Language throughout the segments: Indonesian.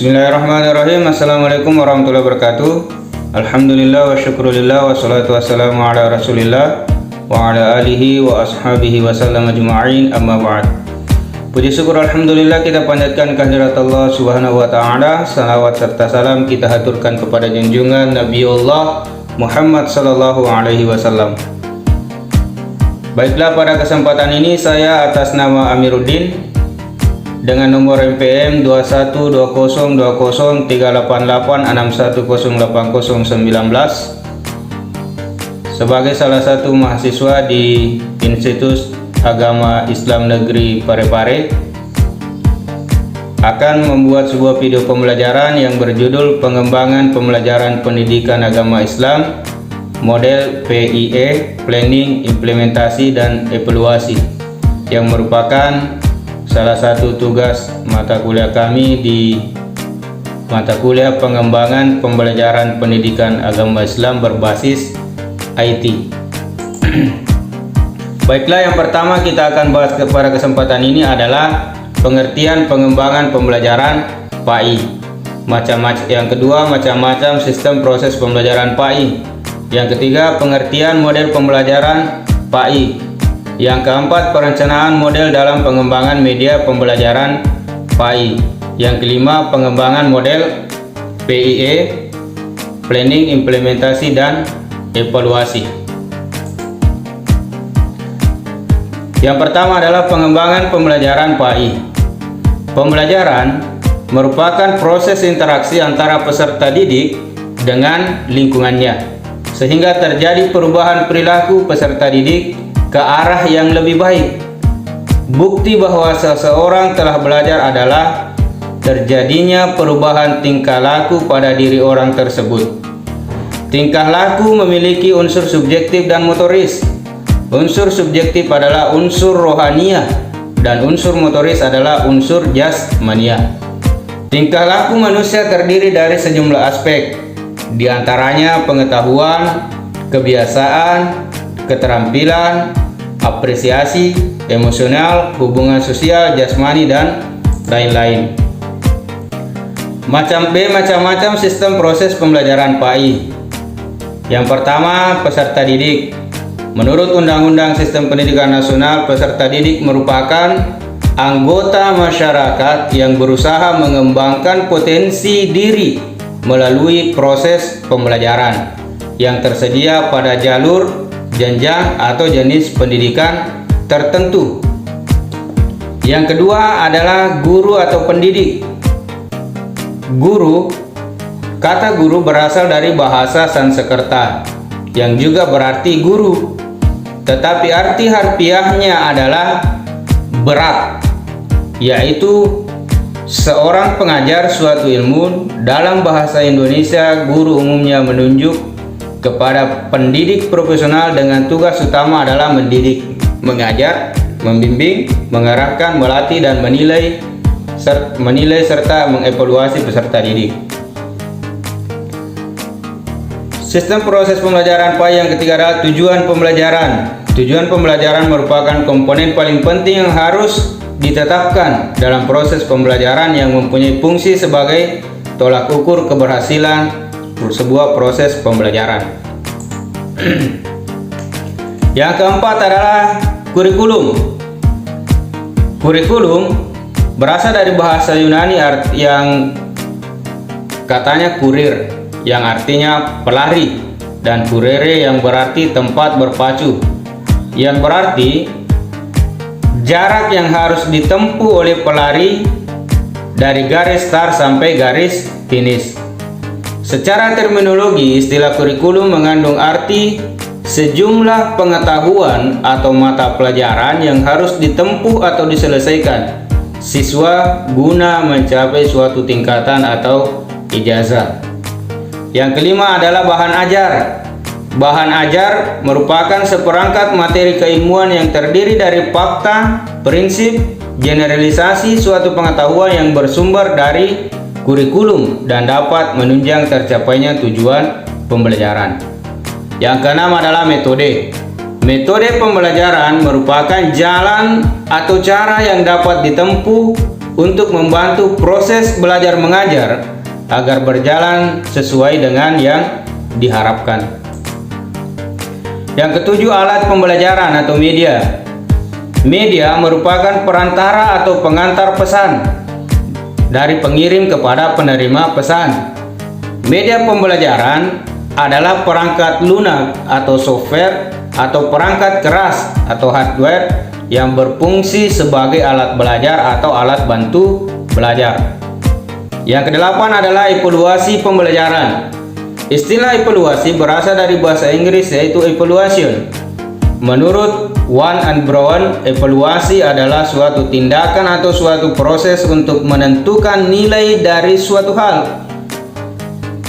Bismillahirrahmanirrahim. Assalamualaikum warahmatullahi wabarakatuh. Alhamdulillah wa syukurillah wa salatu wassalamu ala rasulillah wa ala alihi wa ashabihi wa sallam ajma'in, amma ba'd. Puji syukur alhamdulillah kita panjatkan kehadirat Allah subhanahu wa ta'ala. Salawat serta salam kita haturkan kepada junjungan Nabiullah Muhammad sallallahu alaihi wasallam. Baiklah, pada kesempatan ini saya atas nama Amiruddin dengan nomor MPM 212038618019 sebagai salah satu mahasiswa di Institut Agama Islam Negeri Parepare akan membuat sebuah video pembelajaran yang berjudul Pengembangan Pembelajaran Pendidikan Agama Islam Model PIE, Planning, Implementasi, dan Evaluasi, yang merupakan salah satu tugas mata kuliah kami di mata kuliah Pengembangan Pembelajaran Pendidikan Agama Islam berbasis IT. Baiklah, yang pertama kita akan bahas pada kesempatan ini adalah pengertian pengembangan pembelajaran PAI. Yang kedua, macam-macam sistem proses pembelajaran PAI. Yang ketiga, pengertian model pembelajaran PAI. Yang keempat, perencanaan model dalam pengembangan media pembelajaran PAI. Yang kelima, pengembangan model PIE, Planning, Implementasi, dan Evaluasi. Yang pertama adalah pengembangan pembelajaran PAI. Pembelajaran merupakan proses interaksi antara peserta didik dengan lingkungannya, sehingga terjadi perubahan perilaku peserta didik ke arah yang lebih baik. Bukti bahwa seseorang telah belajar adalah terjadinya perubahan tingkah laku pada diri orang tersebut. Tingkah laku memiliki unsur subjektif dan motoris. Unsur subjektif adalah unsur rohaniah dan unsur motoris adalah unsur jasmaniah. Tingkah laku manusia terdiri dari sejumlah aspek, di antaranya pengetahuan, kebiasaan, keterampilan, apresiasi, emosional, hubungan sosial, jasmani, dan lain-lain. Macam-macam sistem proses pembelajaran PAI. Yang pertama, peserta didik. Menurut Undang-Undang Sistem Pendidikan Nasional, peserta didik merupakan anggota masyarakat yang berusaha mengembangkan potensi diri melalui proses pembelajaran yang tersedia pada jalur, jenjang, atau jenis pendidikan tertentu. Yang kedua adalah guru atau pendidik. Guru, kata guru berasal dari bahasa Sanskerta yang juga berarti guru, tetapi arti harfiahnya adalah berat, yaitu seorang pengajar suatu ilmu. Dalam bahasa Indonesia, guru umumnya menunjuk kepada pendidik profesional dengan tugas utama adalah mendidik, mengajar, membimbing, mengarahkan, melatih, dan menilai serta mengevaluasi peserta didik. Sistem proses pembelajaran PAI yang ketiga adalah tujuan pembelajaran. Tujuan pembelajaran merupakan komponen paling penting yang harus ditetapkan dalam proses pembelajaran yang mempunyai fungsi sebagai tolak ukur keberhasilan sebuah proses pembelajaran. Yang keempat adalah kurikulum. Kurikulum berasal dari bahasa Yunani yang katanya kurir, yang artinya pelari, dan kurere yang berarti tempat berpacu, yang berarti jarak yang harus ditempuh oleh pelari dari garis start sampai garis finish. Secara terminologi, istilah kurikulum mengandung arti sejumlah pengetahuan atau mata pelajaran yang harus ditempuh atau diselesaikan siswa guna mencapai suatu tingkatan atau ijazah. Yang kelima adalah bahan ajar. Bahan ajar merupakan seperangkat materi keilmuan yang terdiri dari fakta, prinsip, generalisasi suatu pengetahuan yang bersumber dari kurikulum dan dapat menunjang tercapainya tujuan pembelajaran. Yang keenam adalah metode. Metode pembelajaran merupakan jalan atau cara yang dapat ditempuh untuk membantu proses belajar mengajar agar berjalan sesuai dengan yang diharapkan. Yang ketujuh, alat pembelajaran atau media. Media merupakan perantara atau pengantar pesan dari pengirim kepada penerima pesan. Media pembelajaran adalah perangkat lunak atau software atau perangkat keras atau hardware yang berfungsi sebagai alat belajar atau alat bantu belajar. Yang kedelapan adalah evaluasi pembelajaran. Istilah evaluasi berasal dari bahasa Inggris yaitu evaluation. Menurut Wan and Brown, evaluasi adalah suatu tindakan atau suatu proses untuk menentukan nilai dari suatu hal.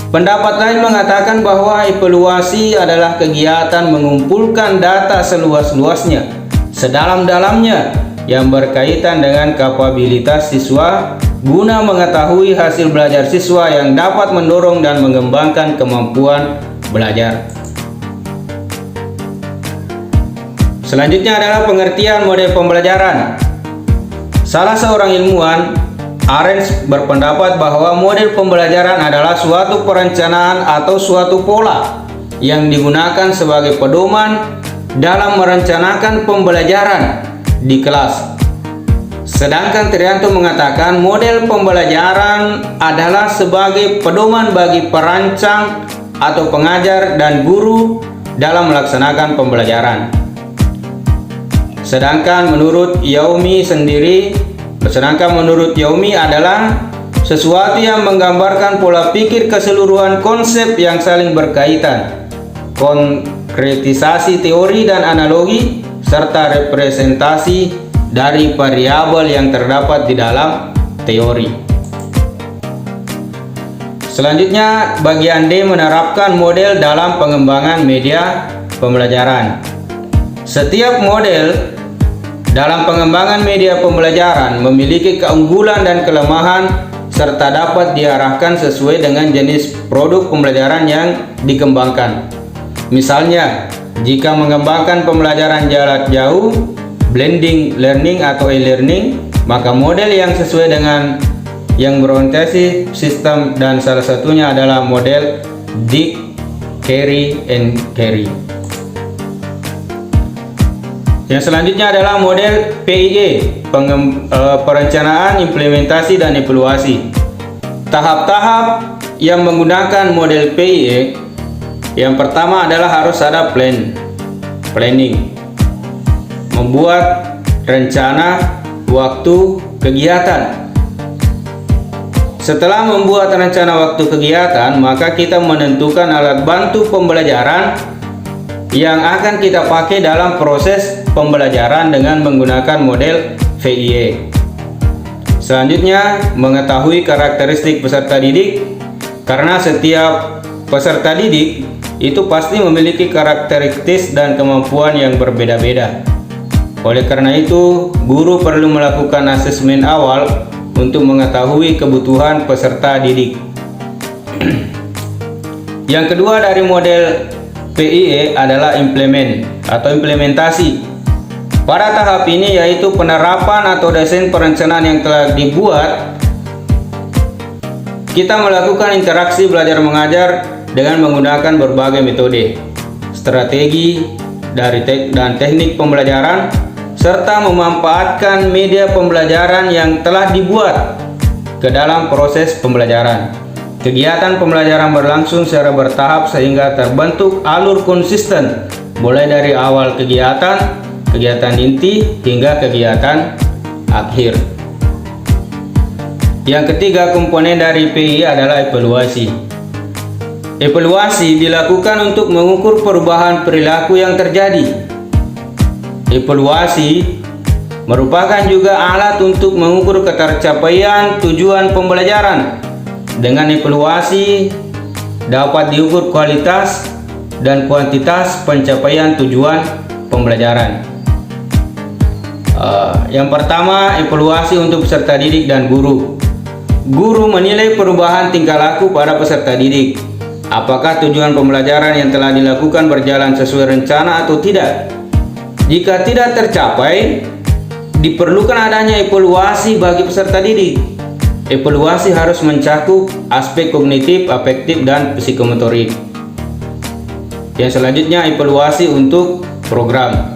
Pendapat lain mengatakan bahwa evaluasi adalah kegiatan mengumpulkan data seluas-luasnya, sedalam-dalamnya yang berkaitan dengan kapabilitas siswa guna mengetahui hasil belajar siswa yang dapat mendorong dan mengembangkan kemampuan belajar. Selanjutnya adalah pengertian model pembelajaran. Salah seorang ilmuwan, Arendt, berpendapat bahwa model pembelajaran adalah suatu perencanaan atau suatu pola yang digunakan sebagai pedoman dalam merencanakan pembelajaran di kelas. Sedangkan Trianto mengatakan model pembelajaran adalah sebagai pedoman bagi perancang atau pengajar dan guru dalam melaksanakan pembelajaran. Sedangkan menurut Yaomi adalah sesuatu yang menggambarkan pola pikir keseluruhan konsep yang saling berkaitan, konkretisasi teori dan analogi, serta representasi dari variabel yang terdapat di dalam teori. Selanjutnya, bagian D menerapkan model dalam pengembangan media pembelajaran. Setiap model dalam pengembangan media pembelajaran memiliki keunggulan dan kelemahan serta dapat diarahkan sesuai dengan jenis produk pembelajaran yang dikembangkan. Misalnya, jika mengembangkan pembelajaran jarak jauh, blended learning atau e-learning, maka model yang sesuai dengan yang berorientasi sistem dan salah satunya adalah model Dick, Carey, and Carey. Yang selanjutnya adalah model PIE, perencanaan, implementasi, dan evaluasi. Tahap-tahap yang menggunakan model PIE, yang pertama adalah harus ada planning, membuat rencana waktu kegiatan. Setelah membuat rencana waktu kegiatan, maka kita menentukan alat bantu pembelajaran yang akan kita pakai dalam proses pembelajaran dengan menggunakan model VIE. Selanjutnya, mengetahui karakteristik peserta didik, karena setiap peserta didik itu pasti memiliki karakteristik dan kemampuan yang berbeda-beda. Oleh karena itu, guru perlu melakukan asesmen awal untuk mengetahui kebutuhan peserta didik. Yang kedua dari model PIE adalah implementasi. Pada tahap ini yaitu penerapan atau desain perencanaan yang telah dibuat, kita melakukan interaksi belajar mengajar dengan menggunakan berbagai metode, strategi, dan teknik pembelajaran, serta memanfaatkan media pembelajaran yang telah dibuat ke dalam proses pembelajaran. Kegiatan pembelajaran berlangsung secara bertahap sehingga terbentuk alur konsisten, mulai dari awal kegiatan inti hingga kegiatan akhir. Yang ketiga komponen dari PI adalah evaluasi. Evaluasi dilakukan untuk mengukur perubahan perilaku yang terjadi. Evaluasi merupakan juga alat untuk mengukur ketercapaian tujuan pembelajaran. Dengan evaluasi dapat diukur kualitas dan kuantitas pencapaian tujuan pembelajaran. Yang pertama, evaluasi untuk peserta didik dan guru. Guru menilai perubahan tingkah laku pada peserta didik. Apakah tujuan pembelajaran yang telah dilakukan berjalan sesuai rencana atau tidak? Jika tidak tercapai, diperlukan adanya evaluasi bagi peserta didik. Evaluasi harus mencakup aspek kognitif, afektif, dan psikomotorik. Yang selanjutnya, evaluasi untuk program.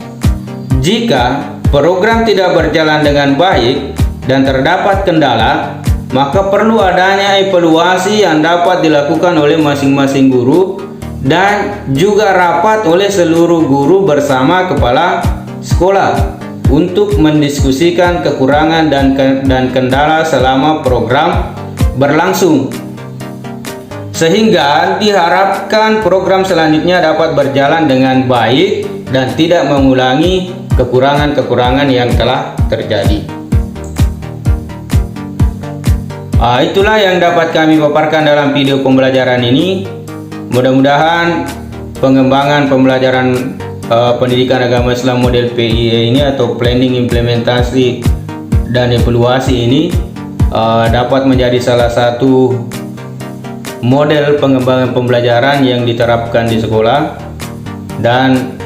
Jika program tidak berjalan dengan baik dan terdapat kendala, maka perlu adanya evaluasi yang dapat dilakukan oleh masing-masing guru dan juga rapat oleh seluruh guru bersama kepala sekolah untuk mendiskusikan kekurangan dan kendala selama program berlangsung, sehingga diharapkan program selanjutnya dapat berjalan dengan baik dan tidak mengulangi kekurangan-kekurangan yang telah terjadi. Itulah yang dapat kami paparkan dalam video pembelajaran ini. Mudah-mudahan pengembangan pembelajaran pendidikan agama Islam model PIE ini atau planning, implementasi, dan evaluasi ini dapat menjadi salah satu model pengembangan pembelajaran yang diterapkan di sekolah, dan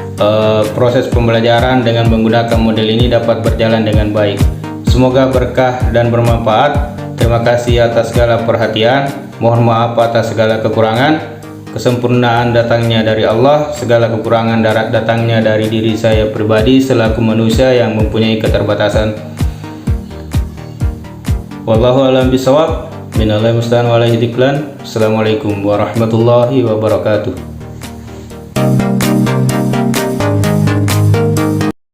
proses pembelajaran dengan menggunakan model ini dapat berjalan dengan baik. Semoga berkah dan bermanfaat. Terima kasih atas segala perhatian. Mohon maaf atas segala kekurangan. Kesempurnaan datangnya dari Allah, segala kekurangan datangnya dari diri saya pribadi selaku manusia yang mempunyai keterbatasan. Wallahu a'lam bishawab. Minallahil musta'an wa alaihi tiklan. Assalamualaikum warahmatullahi wabarakatuh.